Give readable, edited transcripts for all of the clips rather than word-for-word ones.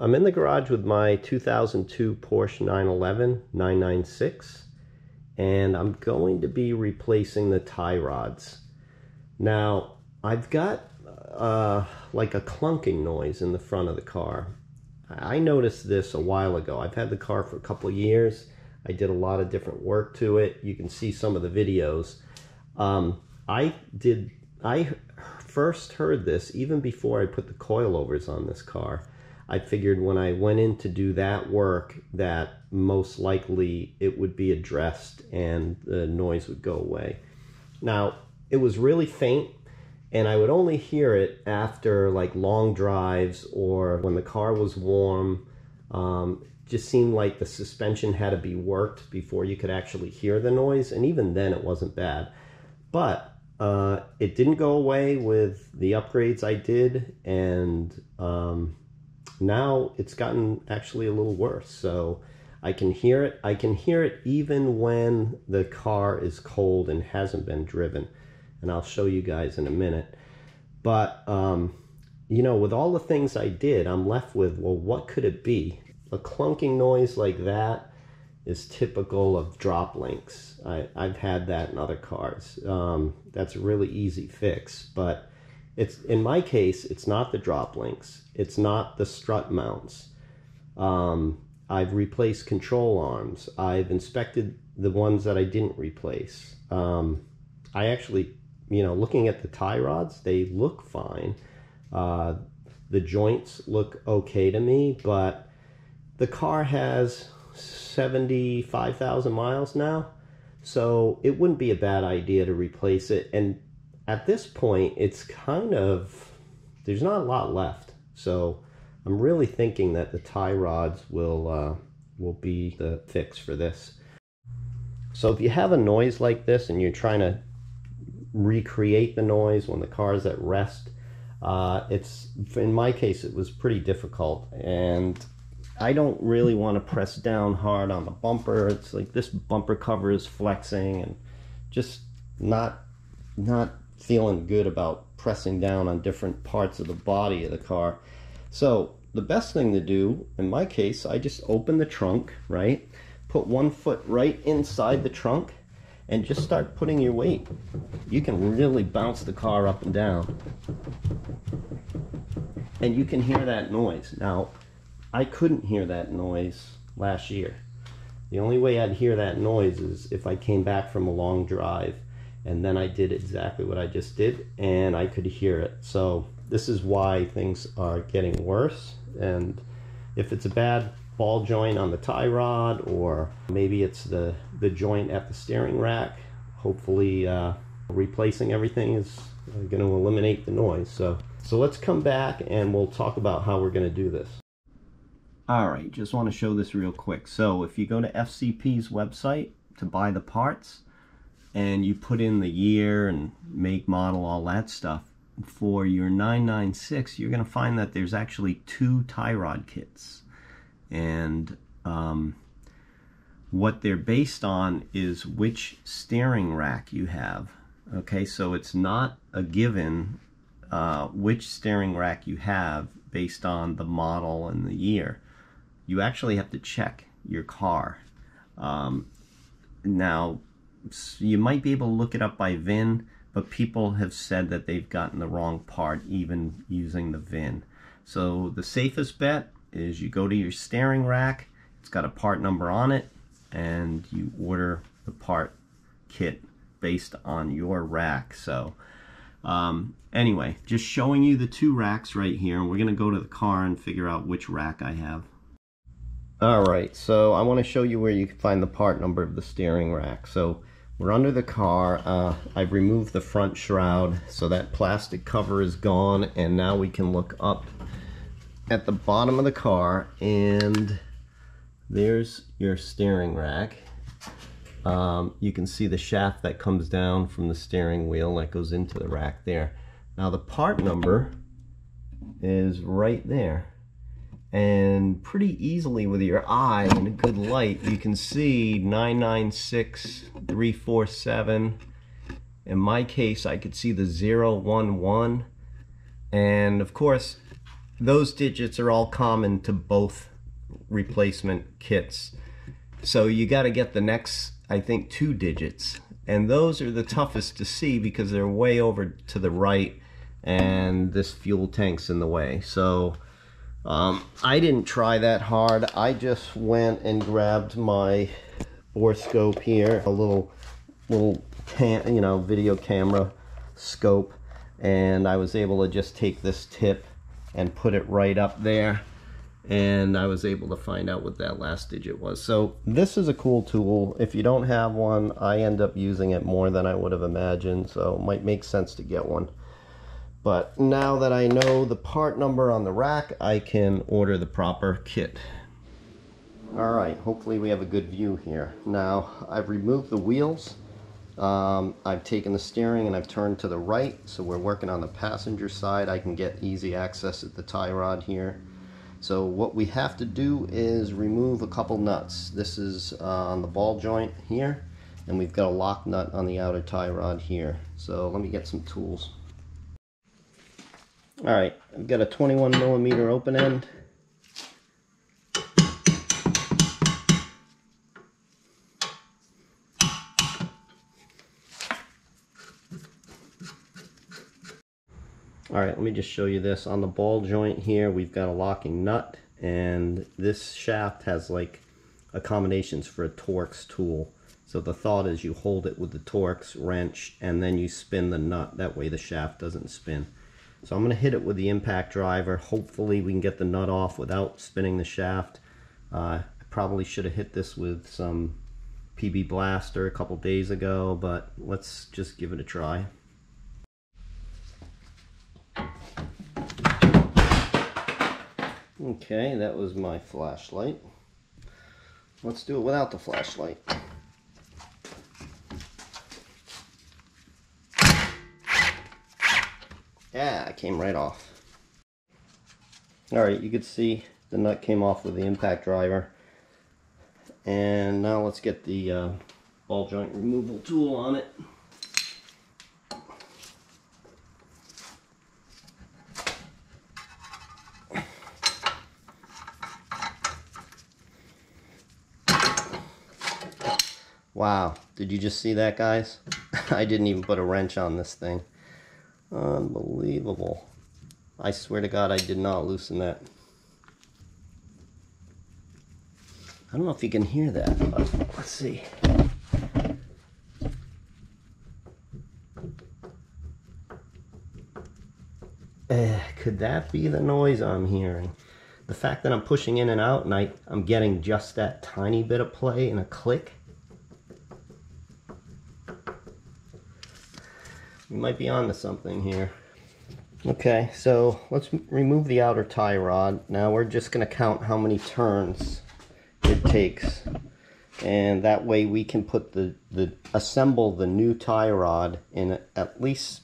I'm in the garage with my 2002 Porsche 911 996, and I'm going to be replacing the tie rods. Now, I've got like a clunking noise in the front of the car. I noticed this a while ago. I've had the car for a couple of years. I did a lot of different work to it. You can see some of the videos. I first heard this even before I put the coilovers on this car. I figured when I went in to do that work that most likely it would be addressed and the noise would go away. Now, it was really faint, and I would only hear it after like long drives or when the car was warm. Just seemed like the suspension had to be worked before you could actually hear the noise, and even then it wasn't bad. But it didn't go away with the upgrades I did, and now it's gotten actually a little worse. So I can hear it. I can hear it even when the car is cold and hasn't been driven, and I'll show you guys in a minute. But you know, with all the things I did, I'm left with, well, what could it be? A clunking noise like that is typical of drop links. I've had that in other cars. That's a really easy fix, but it's, in my case, it's not the drop links. It's not the strut mounts. I've replaced control arms. I've inspected the ones that I didn't replace. I actually, you know, looking at the tie rods, they look fine. The joints look okay to me, but the car has 75,000 miles now, so it wouldn't be a bad idea to replace it. And at this point, it's kind of, there's not a lot left. So I'm really thinking that the tie rods will be the fix for this. So if you have a noise like this and you're trying to recreate the noise when the car is at rest, it's, in my case, it was pretty difficult, and I don't really want to press down hard on the bumper. It's like this bumper cover is flexing, and just not feeling good about pressing down on different parts of the body of the car. So the best thing to do, in my case, I just open the trunk, right? Put one foot right inside the trunk and just start putting your weight. You can really bounce the car up and down, and you can hear that noise. Now, I couldn't hear that noise last year. The only way I'd hear that noise is if I came back from a long drive, and then I did exactly what I just did, and I could hear it. So this is why things are getting worse. And if it's a bad ball joint on the tie rod, or maybe it's the joint at the steering rack, hopefully replacing everything is going to eliminate the noise. So let's come back and we'll talk about how we're going to do this. Alright, just want to show this real quick. So if you go to FCP's website to buy the parts, and you put in the year and make, model, all that stuff, for your 996, you're going to find that there's actually 2 tie rod kits. And what they're based on is which steering rack you have. Okay, so it's not a given which steering rack you have based on the model and the year. You actually have to check your car. Now, you might be able to look it up by VIN, but people have said that they've gotten the wrong part even using the VIN. So the safest bet is you go to your steering rack, it's got a part number on it, and you order the part kit based on your rack. So anyway, just showing you the 2 racks right here, and we're going to go to the car and figure out which rack I have. Alright, so I want to show you where you can find the part number of the steering rack. So we're under the car. I've removed the front shroud, so that plastic cover is gone, and now we can look up at the bottom of the car, and there's your steering rack. You can see the shaft that comes down from the steering wheel that goes into the rack there. Now the part number is right there, and pretty easily with your eye and a good light you can see 996347. In my case, I could see the 011, and of course those digits are all common to both replacement kits. So you got to get the next, I think, 2 digits. And those are the toughest to see because they're way over to the right and this fuel tank's in the way. So I didn't try that hard. I just went and grabbed my borescope here, a little video camera scope, and I was able to just take this tip and put it right up there, and I was able to find out what that last digit was. So this is a cool tool. If you don't have one, I end up using it more than I would have imagined, so it might make sense to get one. But now that I know the part number on the rack, I can order the proper kit. Alright, hopefully we have a good view here. Now, I've removed the wheels. I've taken the steering and I've turned to the right, so we're working on the passenger side. I can get easy access at the tie rod here. So what we have to do is remove a couple nuts. This is on the ball joint here, and we've got a lock nut on the outer tie rod here. So let me get some tools. Alright, I've got a 21mm open end. Alright, let me just show you this. On the ball joint here, we've got a locking nut, and this shaft has like accommodations for a Torx tool. So the thought is you hold it with the Torx wrench and then you spin the nut. That way the shaft doesn't spin. So I'm going to hit it with the impact driver. Hopefully we can get the nut off without spinning the shaft. I probably should have hit this with some PB Blaster a couple days ago, but let's just give it a try. Okay, that was my flashlight. Let's do it without the flashlight. Yeah, it came right off. Alright, you can see the nut came off with the impact driver. And now let's get the ball joint removal tool on it. Wow, did you just see that, guys? I didn't even put a wrench on this thing. Unbelievable. I swear to God, I did not loosen that. I don't know if you can hear that, but let's see. Could that be the noise I'm hearing? The fact that I'm pushing in and out and I'm getting just that tiny bit of play and a click. We might be on to something here. Okay, so let's remove the outer tie rod. Now we're just going to count how many turns it takes, and that way we can put assemble the new tie rod in at least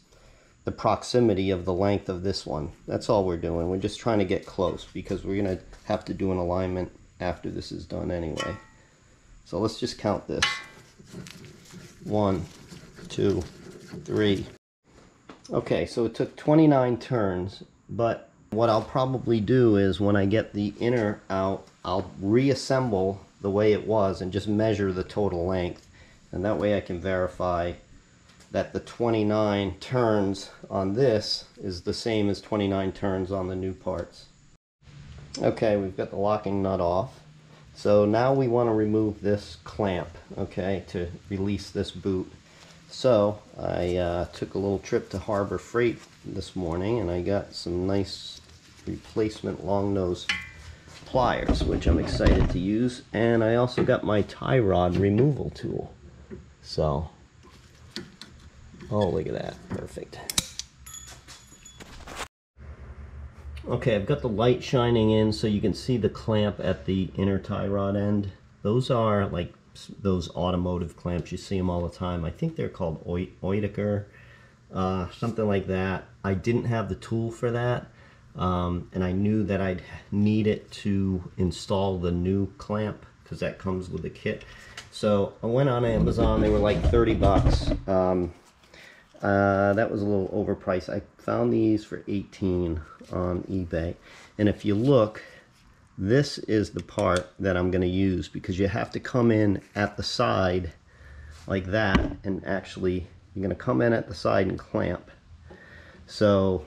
the proximity of the length of this one. That's all we're doing. We're just trying to get close because we're going to have to do an alignment after this is done anyway. So let's just count this. 1, 2, 3. Okay, so it took 29 turns, but what I'll probably do is when I get the inner out, I'll reassemble the way it was and just measure the total length, and that way I can verify that the 29 turns on this is the same as 29 turns on the new parts. Okay, we've got the locking nut off. So now we want to remove this clamp, okay, to release this boot. So I took a little trip to Harbor Freight this morning and I got some nice replacement long nose pliers, which I'm excited to use. And I also got my tie rod removal tool. So, oh, look at that, perfect. Okay, I've got the light shining in so you can see the clamp at the inner tie rod end. Those are like those automotive clamps, you see them all the time. I think they're called Oetiker, something like that. I didn't have the tool for that, and I knew that I'd need it to install the new clamp because that comes with the kit. So I went on Amazon. They were like 30 bucks. That was a little overpriced. I found these for $18 on eBay. And if you look, this is the part that I'm going to use, because you have to come in at the side like that, and actually you're going to come in at the side and clamp. So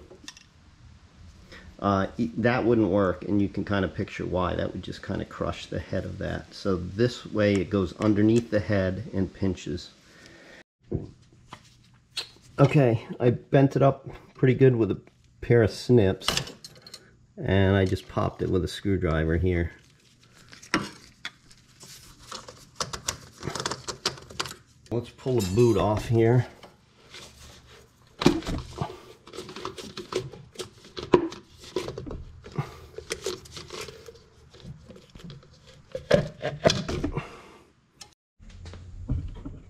that wouldn't work, and you can kind of picture why. That would just kind of crush the head of that. So this way it goes underneath the head and pinches. Okay, I bent it up pretty good with a pair of snips, and I just popped it with a screwdriver here. Let's pull the boot off here.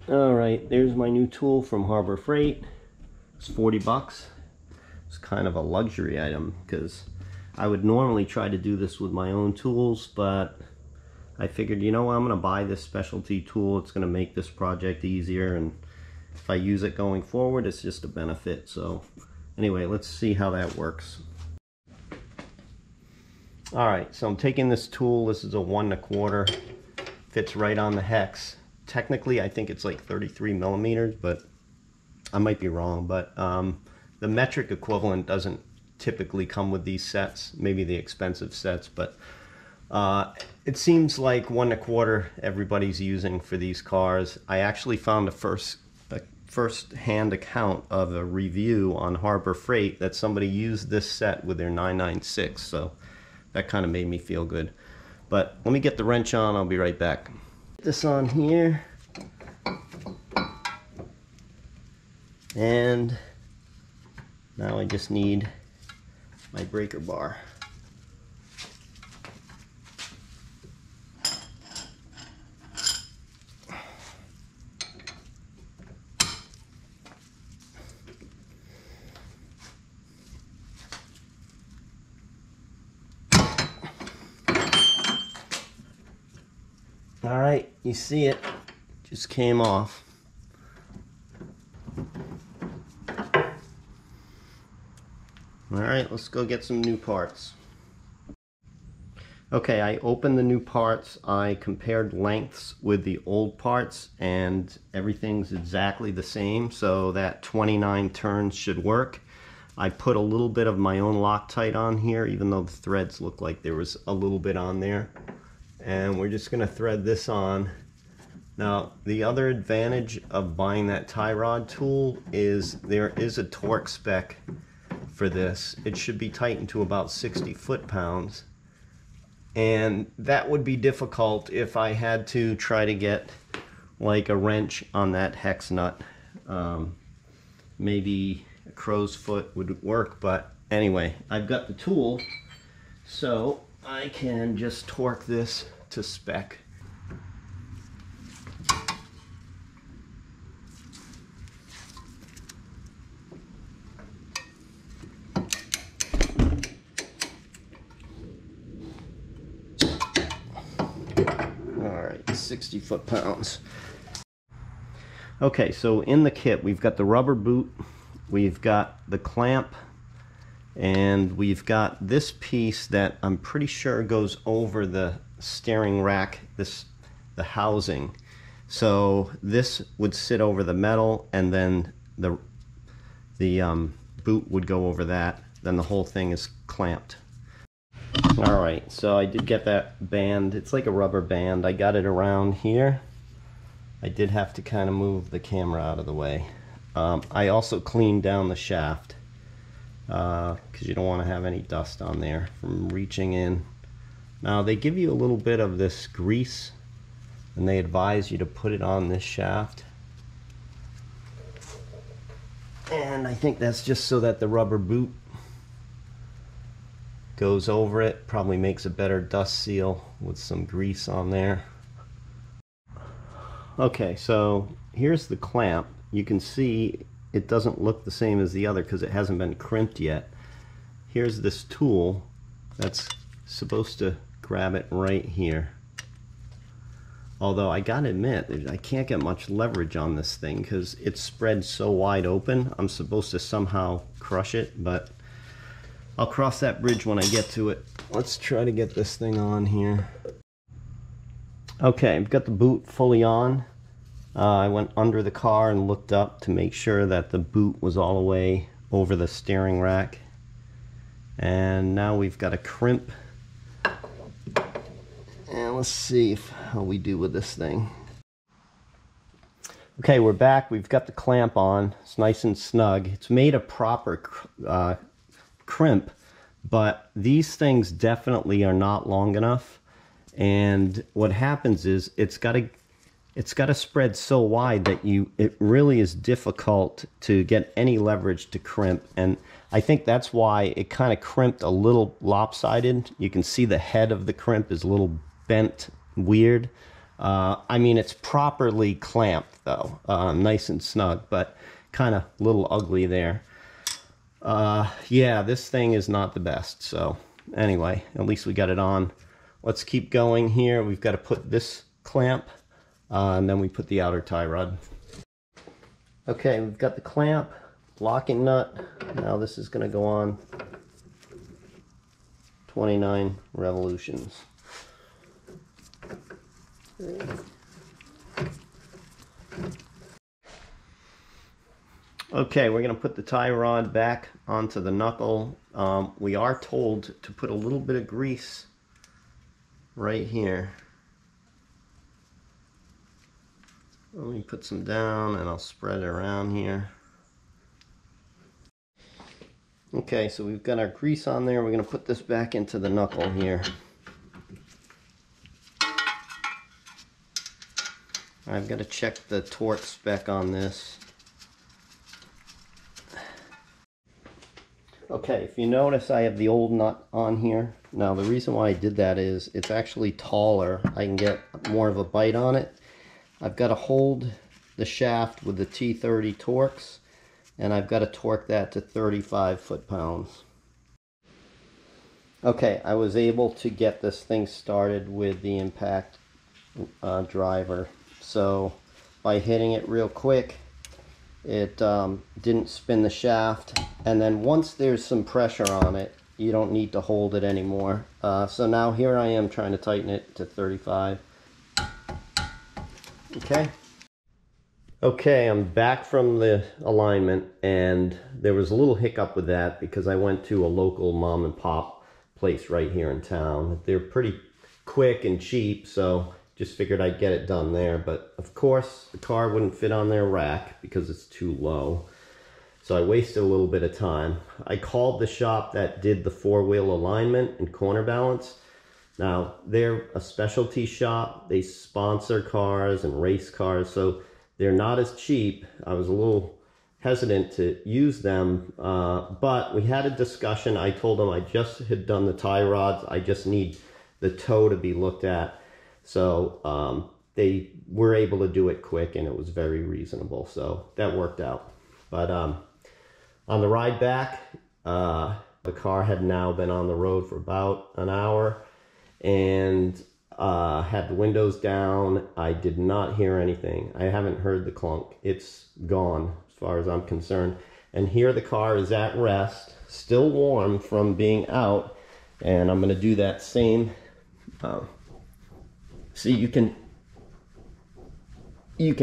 Alright, there's my new tool from Harbor Freight. It's 40 bucks. It's kind of a luxury item, because I would normally try to do this with my own tools, but I figured, you know what, I'm going to buy this specialty tool. It's going to make this project easier, and if I use it going forward, it's just a benefit. So anyway, let's see how that works. Alright, so I'm taking this tool. This is a 1 1/4. Fits right on the hex. Technically, I think it's like 33 millimeters, but I might be wrong. But the metric equivalent doesn't typically come with these sets, maybe the expensive sets, but it seems like 1 1/4 everybody's using for these cars. I actually found a first-hand account of a review on Harbor Freight that somebody used this set with their 996, so that kind of made me feel good. But let me get the wrench on. I'll be right back. Put this on here, and now I just need my breaker bar. All right, you see it, just came off. All right, let's go get some new parts. Okay, I opened the new parts. I compared lengths with the old parts, and everything's exactly the same, so that 29 turns should work. I put a little bit of my own Loctite on here, even though the threads look like there was a little bit on there. And we're just going to thread this on. Now, the other advantage of buying that tie rod tool is there is a torque spec for this. It should be tightened to about 60 foot-pounds. And that would be difficult if I had to try to get like a wrench on that hex nut. Maybe a crow's foot would work, but anyway, I've got the tool, so I can just torque this to spec. Alright, 60 foot-pounds. Okay, so in the kit we've got the rubber boot, we've got the clamp, and we've got this piece that I'm pretty sure goes over the steering rack, the housing. So this would sit over the metal, and then the boot would go over that. Then the whole thing is clamped. Alright, so I did get that band. It's like a rubber band. I got it around here. I did have to kind of move the camera out of the way. I also cleaned down the shaft, because you don't want to have any dust on there from reaching in. Now they give you a little bit of this grease, and they advise you to put it on this shaft. And I think that's just so that the rubber boot goes over it. Probably makes a better dust seal with some grease on there. Okay, so here's the clamp. You can see it doesn't look the same as the other because it hasn't been crimped yet. Here's this tool that's supposed to grab it right here. Although I gotta admit, I can't get much leverage on this thing because it's spread so wide open. I'm supposed to somehow crush it, but I'll cross that bridge when I get to it. Let's try to get this thing on here. Okay, I've got the boot fully on. I went under the car and looked up to make sure that the boot was all the way over the steering rack. And now we've got a crimp. And let's see how we do with this thing. Okay, we're back. We've got the clamp on. It's nice and snug. It's made a proper crimp, but these things definitely are not long enough. And what happens is it's got to spread so wide that it really is difficult to get any leverage to crimp. And I think that's why it kind of crimped a little lopsided. You can see the head of the crimp is a little bent weird. I mean, it's properly clamped though, nice and snug, but kind of a little ugly there. Yeah, this thing is not the best. So anyway, at least we got it on. Let's keep going here. We've got to put this clamp, and then we put the outer tie rod. Okay, we've got the clamp, locking nut. Now this is going to go on 29 revolutions. Okay, we're going to put the tie rod back onto the knuckle. We are told to put a little bit of grease right here. Let me put some down and I'll spread it around here. Okay, so we've got our grease on there. We're going to put this back into the knuckle here. I've got to check the torque spec on this. Okay, if you notice, I have the old nut on here. Now the reason why I did that is it's actually taller. I can get more of a bite on it. I've got to hold the shaft with the T30 Torx, and I've got to torque that to 35 foot-pounds. Okay, I was able to get this thing started with the impact driver. So by hitting it real quick, it didn't spin the shaft, and then once there's some pressure on it, you don't need to hold it anymore. So now here I am trying to tighten it to 35. Okay, I'm back from the alignment, and there was a little hiccup with that because I went to a local mom and pop place right here in town. They're pretty quick and cheap, so just figured I'd get it done there. But of course the car wouldn't fit on their rack because it's too low, so I wasted a little bit of time. I called the shop that did the four-wheel alignment and corner balance. Now they're a specialty shop. They sponsor cars and race cars, so they're not as cheap. I was a little hesitant to use them, but we had a discussion. I told them I just had done the tie rods. I just need the toe to be looked at. So they were able to do it quick, and it was very reasonable. So that worked out. But on the ride back, the car had now been on the road for about an hour, and had the windows down. I did not hear anything. I haven't heard the clunk. It's gone as far as I'm concerned. And here the car is at rest, still warm from being out, and I'm going to do that same. See, you can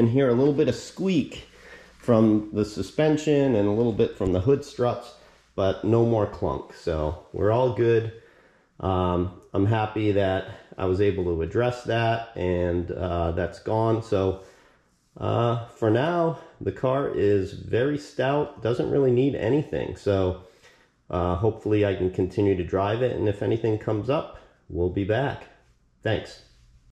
hear a little bit of squeak from the suspension and a little bit from the hood struts, but no more clunk. So we're all good. I'm happy that I was able to address that, and that's gone. So for now, the car is very stout, doesn't really need anything. So hopefully I can continue to drive it, and if anything comes up, we'll be back. Thanks.